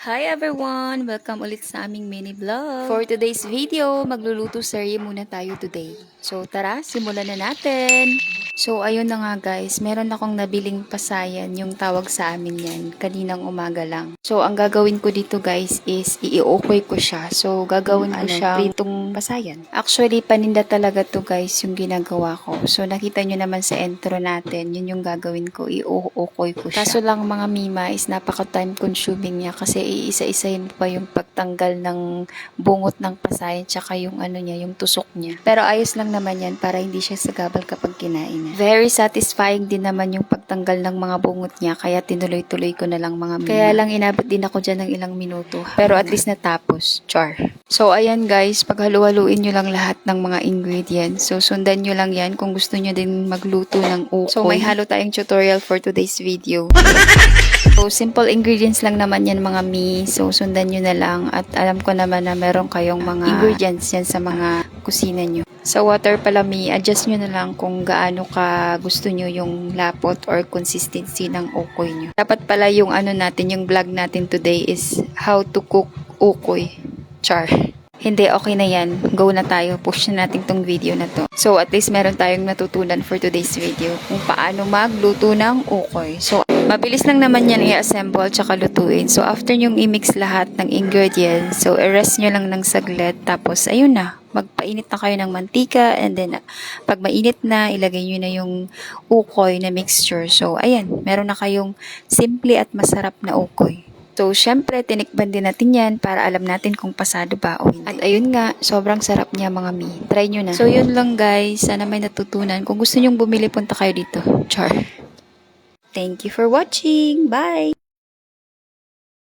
Hi everyone! Welcome ulit sa aming mini vlog. For today's video, magluluto serye muna tayo today. So tara, simulan na natin! So ayun na nga guys, meron akong nabiling pasayan, yung tawag sa amin yan, kaninang umaga lang. So ang gagawin ko dito guys is i-okay ko siya. So gagawin ko siya pritong pasayan. Actually, paninda talaga to guys yung ginagawa ko. So nakita nyo naman sa intro natin, yun yung gagawin ko, i-okay ko siya. Kaso lang mga mima is napaka time consuming niya kasi iisa-isahin pa yung pagtanggal ng bungot ng pasayan tsaka yung ano niya, yung tusok niya. Pero ayos lang naman yan para hindi siya sagabal kapag kinain. Very satisfying din naman yung pagtanggal ng mga bungot niya kaya tinuloy-tuloy ko na lang mga mima. Kaya lang inabot din ako dyan ng ilang minuto. Pero at least natapos. Char. So ayan guys, paghalu-haluin nyo lang lahat ng mga ingredients. So sundan nyo lang yan kung gusto nyo din magluto ng ukoy. So may halo tayong tutorial for today's video. So, simple ingredients lang naman yan mga mi. So, sundan nyo na lang. At alam ko naman na meron kayong mga ingredients yan sa mga kusina nyo. Sa water pala mi, adjust nyo na lang kung gaano ka gusto nyo yung lapot or consistency ng ukoy nyo. Dapat pala yung ano natin, yung vlog natin today is how to cook ukoy. Char. Hindi, okay na yan. Go na tayo. Push na natin tong video na to. So, at least meron tayong natutunan for today's video kung paano magluto ng ukoy. So, mabilis lang naman yan i-assemble tsaka lutuin. So, after nyong i-mix lahat ng ingredients, so, i-rest nyo lang ng saglit. Tapos, ayun na. Magpainit na kayo ng mantika and then, pag mainit na, ilagay nyo na yung ukoy na mixture. So, ayan. Meron na kayong simple at masarap na ukoy. So, syempre, tinikban din natin yan para alam natin kung pasado ba o hindi. At ayun nga, sobrang sarap niya mga mi. Try nyo na. So, yun lang guys. Sana may natutunan. Kung gusto nyong bumili, punta kayo dito. Char. Thank you for watching. Bye!